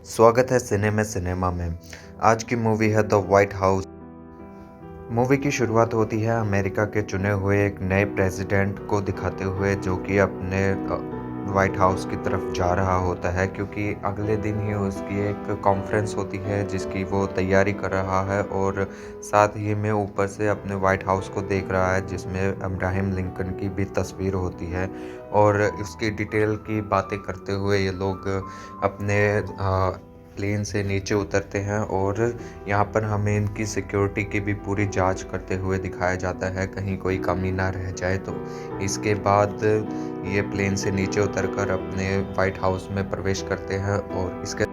स्वागत है सिनेमा में। आज की मूवी है द व्हाइट हाउस। मूवी की शुरुआत होती है अमेरिका के चुने हुए एक नए प्रेसिडेंट को दिखाते हुए जो कि अपने व्हाइट हाउस की तरफ जा रहा होता है, क्योंकि अगले दिन ही उसकी एक कॉन्फ्रेंस होती है जिसकी वो तैयारी कर रहा है और साथ ही में ऊपर से अपने व्हाइट हाउस को देख रहा है जिसमें अब्राहम लिंकन की भी तस्वीर होती है। और उसकी डिटेल की बातें करते हुए ये लोग अपने प्लेन से नीचे उतरते हैं और यहाँ पर हमें इनकी सिक्योरिटी की भी पूरी जांच करते हुए दिखाया जाता है, कहीं कोई कमी ना रह जाए। तो इसके बाद ये प्लेन से नीचे उतरकर अपने वाइट हाउस में प्रवेश करते हैं और इसके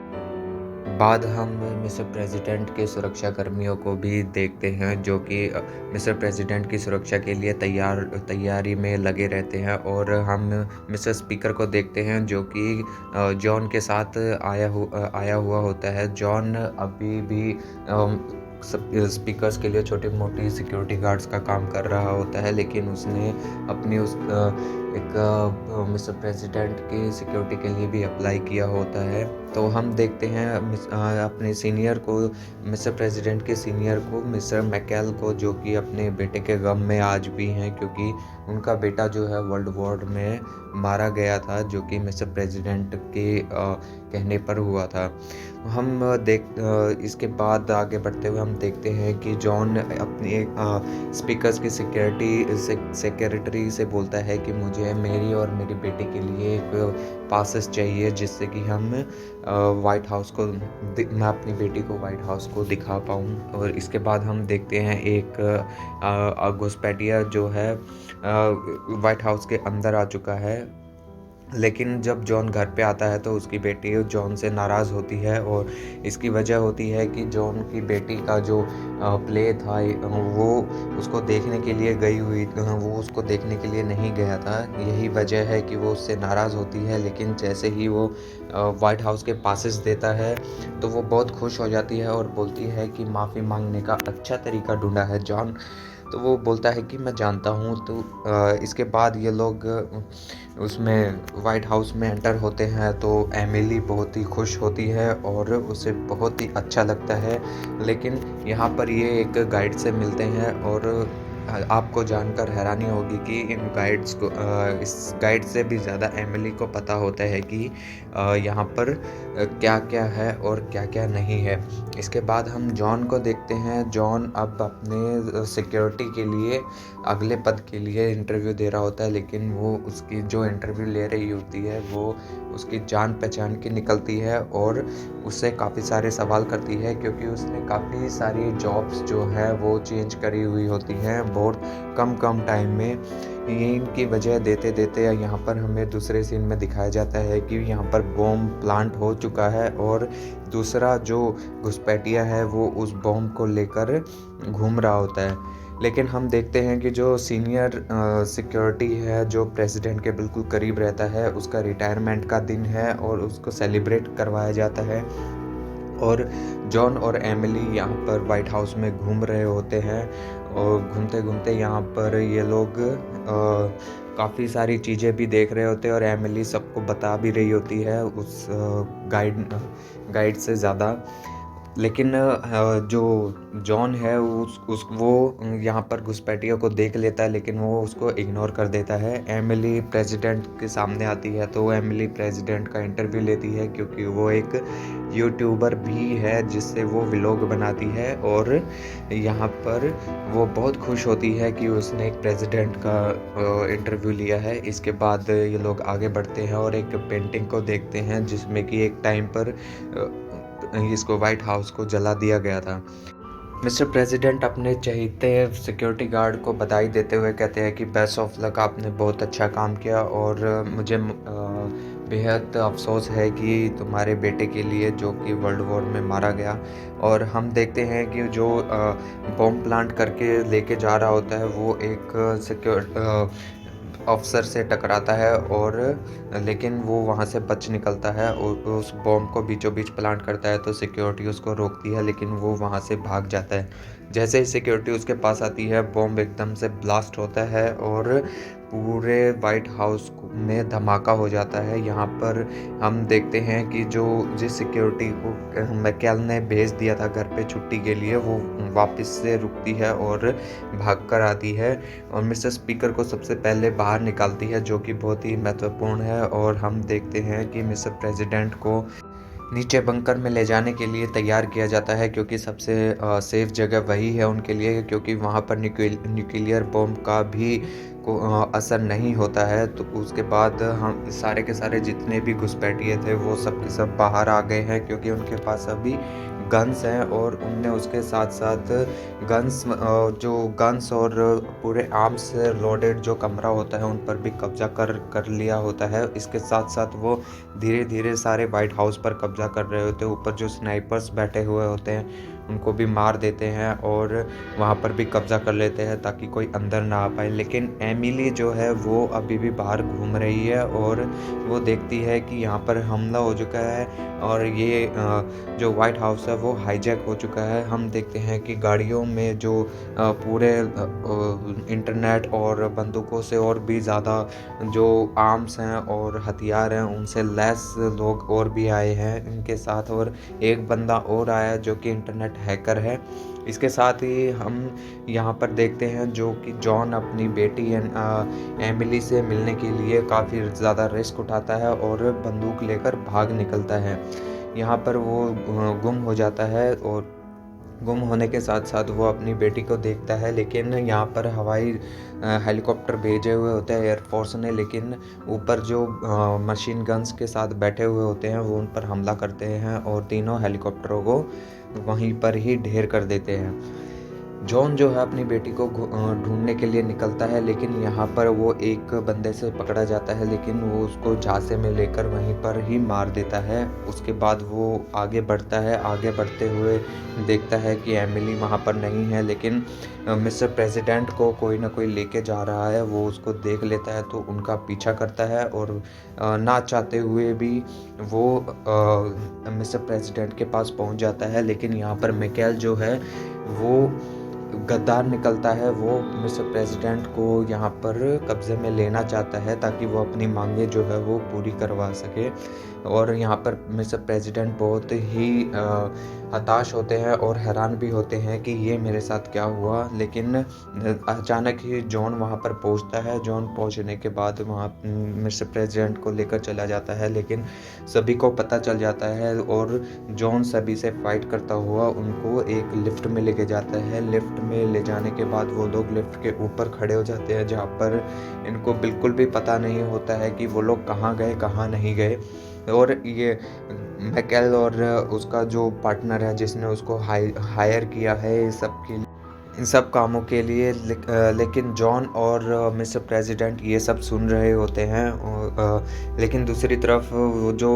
बाद हम मिस्टर प्रेसिडेंट के सुरक्षा कर्मियों को भी देखते हैं जो कि मिस्टर प्रेसिडेंट की सुरक्षा के लिए तैयारी में लगे रहते हैं। और हम मिस्टर स्पीकर को देखते हैं जो कि जॉन के साथ आया हुआ होता है। जॉन अभी भी स्पीकर्स के लिए छोटी मोटी सिक्योरिटी गार्ड्स का काम कर रहा होता है, लेकिन उसने अपनी एक मिस्टर प्रेसिडेंट की सिक्योरिटी के लिए भी अप्लाई किया होता है। तो हम देखते हैं अपने सीनियर को, मिस्टर प्रेसिडेंट के सीनियर को, मिस्टर मैकेल को, जो कि अपने बेटे के गम में आज भी हैं, क्योंकि उनका बेटा जो है वर्ल्ड वॉर में मारा गया था, जो कि मिस्टर प्रेसिडेंट के कहने पर हुआ था। हम इसके बाद आगे बढ़ते हुए हम देखते हैं कि जॉन अपनी स्पीकर्स की सेक्रेटरी से बोलता है कि मुझे मेरी और मेरी बेटी के लिए एक पासेस चाहिए जिससे कि हम वाइट हाउस को मैं अपनी बेटी को वाइट हाउस को दिखा पाऊँ। और इसके बाद हम देखते हैं एक घुसपैठिया जो है वाइट हाउस के अंदर आ चुका है, लेकिन जब जॉन घर पे आता है तो उसकी बेटी जॉन से नाराज़ होती है। और इसकी वजह होती है कि जॉन की बेटी का जो प्ले था वो उसको देखने के लिए वो उसको देखने के लिए नहीं गया था। यही वजह है कि वो उससे नाराज़ होती है, लेकिन जैसे ही वो वाइट हाउस के पासेस देता है तो वो बहुत खुश हो जाती है और बोलती है कि माफ़ी मांगने का अच्छा तरीका ढूंढा है जॉन। तो वो बोलता है कि मैं जानता हूँ। तो इसके बाद ये लोग उसमें वाइट हाउस में एंटर होते हैं तो एमिली बहुत ही खुश होती है और उसे बहुत ही अच्छा लगता है। लेकिन यहाँ पर ये एक गाइड से मिलते हैं और आपको जानकर हैरानी होगी कि इन गाइड्स को इस गाइड से भी ज़्यादा एमिली को पता होता है कि यहाँ पर क्या क्या है और क्या क्या नहीं है। इसके बाद हम जॉन को देखते हैं। जॉन अब अपने सिक्योरिटी के लिए अगले पद के लिए इंटरव्यू दे रहा होता है, लेकिन वो उसकी जो इंटरव्यू ले रही होती है वो उसकी जान पहचान की निकलती है और उससे काफ़ी सारे सवाल करती है, क्योंकि उसने काफ़ी सारी जॉब्स जो है वो चेंज करी हुई होती हैं बहुत कम टाइम में। इनकी वजह देते देते यहाँ पर हमें दूसरे सीन में दिखाया जाता है कि यहाँ पर बॉम्ब प्लांट हो चुका है और दूसरा जो घुसपैठिया है वो उस बॉम्ब को लेकर घूम रहा होता है। लेकिन हम देखते हैं कि जो सीनियर सिक्योरिटी है जो प्रेसिडेंट के बिल्कुल करीब रहता है, उसका रिटायरमेंट का दिन है और उसको सेलिब्रेट करवाया जाता है। और जॉन और एमिली यहाँ पर वाइट हाउस में घूम रहे होते हैं और घूमते घूमते यहाँ पर ये लोग काफ़ी सारी चीज़ें भी देख रहे होते हैं और एमिली सबको बता भी रही होती है उस गाइड से ज़्यादा। लेकिन जो जॉन है वो यहाँ पर घुसपैठियों को देख लेता है, लेकिन वो उसको इग्नोर कर देता है। एमिली प्रेसिडेंट के सामने आती है तो एमिली प्रेसिडेंट का इंटरव्यू लेती है, क्योंकि वो एक यूट्यूबर भी है जिससे वो व्लॉग बनाती है। और यहाँ पर वो बहुत खुश होती है कि उसने एक प्रेसिडेंट का इंटरव्यू लिया है। इसके बाद ये लोग आगे बढ़ते हैं और एक पेंटिंग को देखते हैं जिसमें कि एक टाइम पर इसको वाइट हाउस को जला दिया गया था। मिस्टर प्रेसिडेंट अपने चहेते सिक्योरिटी गार्ड को बधाई देते हुए कहते हैं कि बेस्ट ऑफ लक, आपने बहुत अच्छा काम किया और मुझे बेहद अफसोस है कि तुम्हारे बेटे के लिए जो कि वर्ल्ड वॉर में मारा गया। और हम देखते हैं कि जो बॉम्ब प्लांट करके लेके जा रहा होता है वो एक अफसर से टकराता है और लेकिन वो वहाँ से बच निकलता है और उस बॉम्ब को बीचों बीच प्लांट करता है। तो सिक्योरिटी उसको रोकती है, लेकिन वो वहाँ से भाग जाता है। जैसे ही सिक्योरिटी उसके पास आती है बॉम्ब एकदम से ब्लास्ट होता है और पूरे व्हाइट हाउस में धमाका हो जाता है। यहाँ पर हम देखते हैं कि जो जिस सिक्योरिटी को मैकेल ने भेज दिया था घर पे छुट्टी के लिए, वो वापस से रुकती है और भाग कर आती है और मिस्टर स्पीकर को सबसे पहले बाहर निकालती है, जो कि बहुत ही महत्वपूर्ण है। और हम देखते हैं कि मिस्टर प्रेसिडेंट को नीचे बंकर में ले जाने के लिए तैयार किया जाता है, क्योंकि सबसे सेफ जगह वही है उनके लिए, क्योंकि वहाँ पर न्यूक्लियर बॉम्ब का भी असर नहीं होता है। तो उसके बाद हम सारे के सारे जितने भी घुसपैठिए थे वो सब के सब बाहर आ गए हैं, क्योंकि उनके पास अभी गन्स हैं। और उनने उसके साथ साथ जो गन्स और पूरे आर्म्स से लोडेड जो कमरा होता है उन पर भी कब्जा कर लिया होता है। इसके साथ साथ वो धीरे धीरे सारे वाइट हाउस पर कब्जा कर रहे होते हैं। ऊपर जो स्नाइपर्स बैठे हुए होते हैं उनको भी मार देते हैं और वहाँ पर भी कब्जा कर लेते हैं ताकि कोई अंदर ना आ पाए। लेकिन एमिली जो है वो अभी भी बाहर घूम रही है और वो देखती है कि यहाँ पर हमला हो चुका है और ये जो व्हाइट हाउस है वो हाईजैक हो चुका है। हम देखते हैं कि गाड़ियों में जो पूरे इंटरनेट और बंदूकों से और भी ज़्यादा जो आर्म्स हैं और हथियार हैं उनसे लैस लोग और भी आए हैं इनके साथ, और एक बंदा और आया जो कि इंटरनेट हैकर है। इसके साथ ही हम यहाँ पर देखते हैं जो कि जॉन अपनी बेटी एमिली से मिलने के लिए काफ़ी ज़्यादा रिस्क उठाता है और बंदूक लेकर भाग निकलता है। यहाँ पर वो गुम हो जाता है और गुम होने के साथ साथ वो अपनी बेटी को देखता है। लेकिन यहाँ पर हवाई हेलीकॉप्टर भेजे हुए होते हैं एयरफोर्स ने, लेकिन ऊपर जो मशीन गन्स के साथ बैठे हुए होते हैं वो उन पर हमला करते हैं और तीनों हेलीकॉप्टरों को वहीं पर ही ढेर कर देते हैं। जॉन जो है अपनी बेटी को ढूंढने के लिए निकलता है, लेकिन यहाँ पर वो एक बंदे से पकड़ा जाता है, लेकिन वो उसको झांसे में लेकर वहीं पर ही मार देता है। उसके बाद वो आगे बढ़ता है, आगे बढ़ते हुए देखता है कि एमिली वहाँ पर नहीं है, लेकिन मिस्टर प्रेसिडेंट को कोई ना कोई लेके जा रहा है। वो उसको देख लेता है तो उनका पीछा करता है और ना चाहते हुए भी वो मिस्टर प्रेसिडेंट के पास पहुँच जाता है। लेकिन यहाँ पर मिकेल जो है वो गद्दार निकलता है। वो मिस्टर प्रेसिडेंट को यहाँ पर कब्जे में लेना चाहता है ताकि वो अपनी मांगे जो है वो पूरी करवा सके। और यहाँ पर मिस्टर प्रेसिडेंट बहुत ही हताश होते हैं और हैरान भी होते हैं कि ये मेरे साथ क्या हुआ। लेकिन अचानक ही जॉन वहाँ पर पहुँचता है। जॉन पहुँचने के बाद वहाँ मिस्टर प्रेसिडेंट को लेकर चला जाता है, लेकिन सभी को पता चल जाता है और जॉन सभी से फाइट करता हुआ उनको एक लिफ्ट में लेके जाता है। लिफ्ट में ले जाने के बाद वो लोग लिफ्ट के ऊपर खड़े हो जाते हैं, जहाँ पर इनको बिल्कुल भी पता नहीं होता है कि वो लोग कहाँ गए कहाँ नहीं गए। और ये मैकेल और उसका जो पार्टनर है जिसने उसको हायर किया है इन सब कामों के लिए, लेकिन जॉन और मिस्टर प्रेसिडेंट ये सब सुन रहे होते हैं। लेकिन दूसरी तरफ वो जो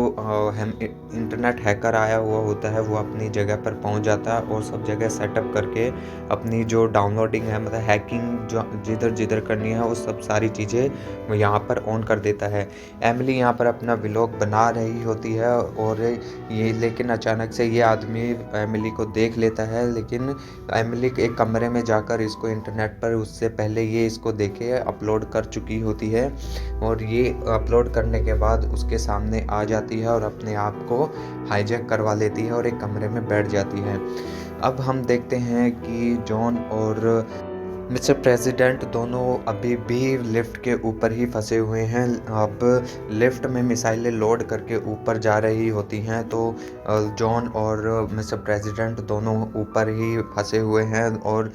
इंटरनेट हैकर आया हुआ होता है वो अपनी जगह पर पहुंच जाता है और सब जगह सेटअप करके अपनी जो डाउनलोडिंग है, मतलब हैकिंग जो जिधर जिधर करनी है वो सब सारी चीज़ें वो यहाँ पर ऑन कर देता है। एमिली यहाँ पर अपना व्लॉग बना रही होती है और लेकिन अचानक से ये आदमी एमिली को देख लेता है। लेकिन एमिली एक कमरे में जाकर इसको इंटरनेट पर उससे पहले ये इसको देखे अपलोड कर चुकी होती है और ये अपलोड करने के बाद उसके सामने आ जाती है और अपने आप को हाईजैक करवा लेती है और एक कमरे में बैठ जाती है। अब हम देखते हैं कि जॉन और मिस्टर प्रेसिडेंट दोनों अभी भी लिफ्ट के ऊपर ही फंसे हुए हैं। अब लिफ्ट में मिसाइलें लोड करके ऊपर जा रही होती हैं, तो जॉन और मिस्टर प्रेसिडेंट दोनों ऊपर ही फंसे हुए हैं और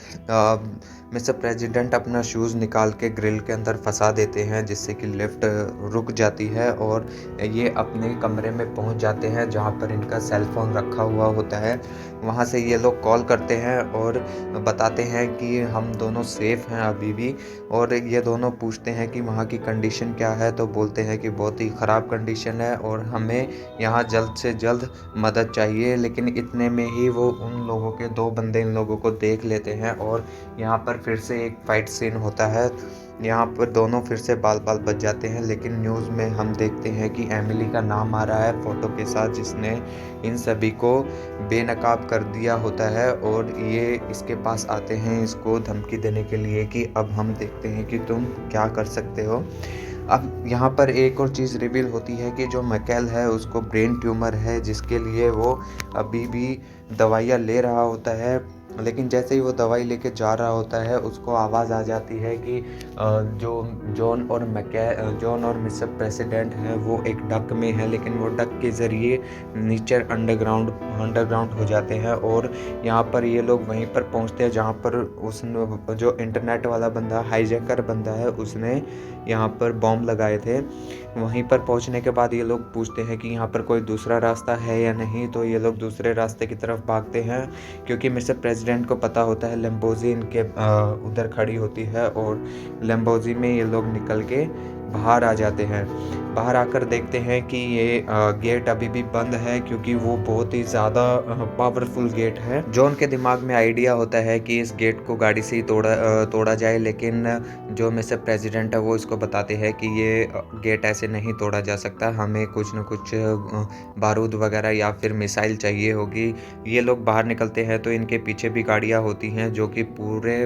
मिस्टर प्रेसिडेंट अपना शूज़ निकाल के ग्रिल के अंदर फंसा देते हैं, जिससे कि लिफ्ट रुक जाती है और ये अपने कमरे में पहुंच जाते हैं जहां पर इनका सेल फोन रखा हुआ होता है। वहां से ये लोग कॉल करते हैं और बताते हैं कि हम दोनों सेफ़ हैं अभी भी, और ये दोनों पूछते हैं कि वहाँ की कंडीशन क्या है, तो बोलते हैं कि बहुत ही ख़राब कंडीशन है और हमें यहाँ जल्द से जल्द मदद चाहिए। लेकिन इतने में ही वो उन लोगों के दो बंदे इन लोगों को देख लेते हैं और यहाँ पर फिर से एक फ़ाइट सीन होता है। यहाँ पर दोनों फिर से बाल-बाल बच जाते हैं, लेकिन न्यूज़ में हम देखते हैं कि एमिली का नाम आ रहा है फ़ोटो के साथ, जिसने इन सभी को बेनकाब कर दिया होता है और ये इसके पास आते हैं इसको धमकी देने के लिए कि अब हम देखते हैं कि तुम क्या कर सकते हो। अब यहाँ पर एक और चीज़ रिवील होती है कि जो मैकेल है उसको ब्रेन ट्यूमर है, जिसके लिए वो अभी भी दवाइयाँ ले रहा होता है। लेकिन जैसे ही वो दवाई लेके जा रहा होता है, उसको आवाज़ आ जाती है कि जो जॉन और मिस्टर प्रेसिडेंट हैं वो एक डक में है, लेकिन वो डक के ज़रिए नीचे अंडरग्राउंड हो जाते हैं और यहाँ पर ये लोग वहीं पर पहुँचते हैं जहाँ पर जो इंटरनेट वाला बंदा, हाईजैकर बंदा है, उसने यहाँ पर बॉम्ब लगाए थे। वहीं पर पहुँचने के बाद ये लोग पूछते हैं कि यहाँ पर कोई दूसरा रास्ता है या नहीं, तो ये लोग दूसरे रास्ते की तरफ भागते हैं, क्योंकि मिस्टर प्रेसिडेंट को पता होता है लैम्बोर्गिनी इनके उधर खड़ी होती है और लैम्बोर्गिनी में ये लोग निकल के बाहर आ जाते हैं। बाहर आकर देखते हैं कि ये गेट अभी भी बंद है, क्योंकि वो बहुत ही ज़्यादा पावरफुल गेट है। जॉन के दिमाग में आइडिया होता है कि इस गेट को गाड़ी से ही तोड़ा जाए, लेकिन जो मिस्टर प्रेसिडेंट है वो इसको बताते हैं कि ये गेट ऐसे नहीं तोड़ा जा सकता, हमें कुछ न कुछ बारूद वगैरह या फिर मिसाइल चाहिए होगी। ये लोग बाहर निकलते हैं तो इनके पीछे भी गाड़ियाँ होती हैं जो कि पूरे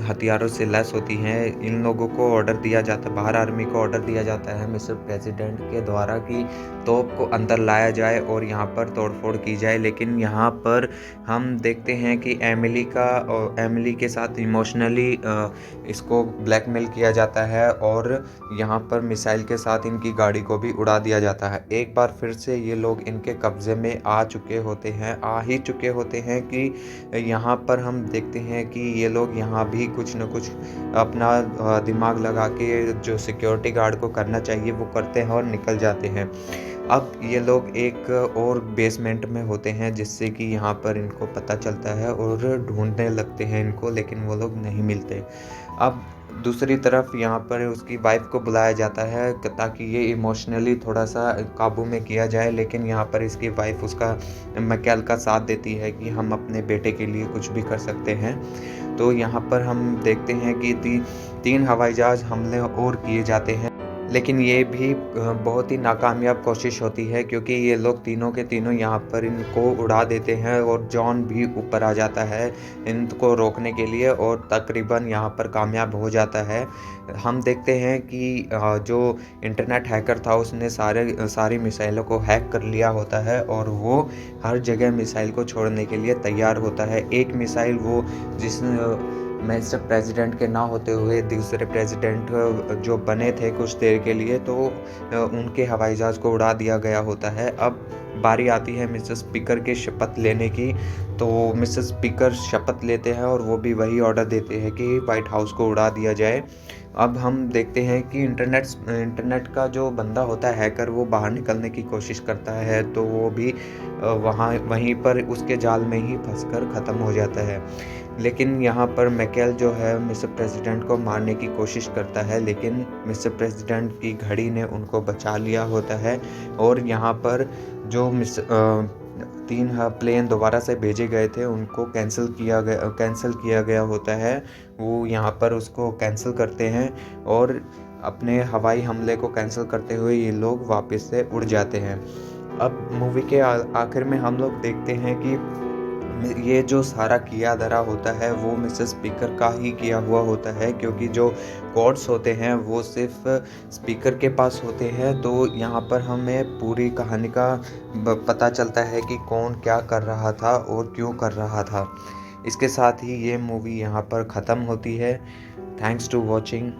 हथियारों से लैस होती हैं। इन लोगों को ऑर्डर दिया जाता है, बाहर आर्मी को ऑर्डर दिया जाता है मिस्टर प्रेसिडेंट के द्वारा कि तोप को अंदर लाया जाए और यहाँ पर तोड़फोड़ की जाए। लेकिन यहाँ पर हम देखते हैं कि एमिली के साथ इमोशनली इसको ब्लैकमेल किया जाता है और यहाँ पर मिसाइल के साथ इनकी गाड़ी को भी उड़ा दिया जाता है। एक बार फिर से ये लोग इनके कब्जे में आ ही चुके होते हैं कि यहाँ पर हम देखते हैं कि ये लोग यहाँ भी कुछ न कुछ अपना दिमाग लगा के जो सिक्योरिटी गार्ड को करना चाहिए वो करते हैं और निकल जाते हैं। अब ये लोग एक और बेसमेंट में होते हैं, जिससे कि यहाँ पर इनको पता चलता है और ढूंढने लगते हैं इनको, लेकिन वो लोग नहीं मिलते। अब दूसरी तरफ यहाँ पर उसकी वाइफ को बुलाया जाता है ताकि ये इमोशनली थोड़ा सा काबू में किया जाए, लेकिन यहाँ पर इसकी वाइफ उसका मैकेल का साथ देती है कि हम अपने बेटे के लिए कुछ भी कर सकते हैं। तो यहाँ पर हम देखते हैं कि 3 हवाई जहाज़ हमले और किए जाते हैं, लेकिन ये भी बहुत ही नाकामयाब कोशिश होती है, क्योंकि ये लोग तीनों के तीनों यहाँ पर इनको उड़ा देते हैं और जॉन भी ऊपर आ जाता है इनको रोकने के लिए और तकरीबन यहाँ पर कामयाब हो जाता है। हम देखते हैं कि जो इंटरनेट हैकर था उसने सारी मिसाइलों को हैक कर लिया होता है और वो हर जगह मिसाइल को छोड़ने के लिए तैयार होता है। एक मिसाइल वो जिस मिस्टर प्रेसिडेंट के ना होते हुए दूसरे प्रेसिडेंट जो बने थे कुछ देर के लिए, तो उनके हवाई जहाज़ को उड़ा दिया गया होता है। अब बारी आती है मिस्टर स्पीकर के शपथ लेने की, तो मिस्टर स्पीकर शपथ लेते हैं और वो भी वही ऑर्डर देते हैं कि व्हाइट हाउस को उड़ा दिया जाए। अब हम देखते हैं कि इंटरनेट का जो बंदा होता है हैकर, वो बाहर निकलने की कोशिश करता है, तो वो भी वहीं पर उसके जाल में ही फंसकर ख़त्म हो जाता है। लेकिन यहाँ पर मैकेल जो है मिस्टर प्रेसिडेंट को मारने की कोशिश करता है, लेकिन मिस्टर प्रेसिडेंट की घड़ी ने उनको बचा लिया होता है और यहाँ पर जो 3 प्लेन दोबारा से भेजे गए थे उनको कैंसिल किया गया होता है। वो यहाँ पर उसको कैंसिल करते हैं और अपने हवाई हमले को कैंसिल करते हुए ये लोग वापस से उड़ जाते हैं। अब मूवी के आखिर में हम लोग देखते हैं कि ये जो सारा किया धरा होता है वो मिस्टर स्पीकर का ही किया हुआ होता है, क्योंकि जो कोड्स होते हैं वो सिर्फ स्पीकर के पास होते हैं। तो यहाँ पर हमें पूरी कहानी का पता चलता है कि कौन क्या कर रहा था और क्यों कर रहा था। इसके साथ ही ये मूवी यहाँ पर ख़त्म होती है। Thanks to watching.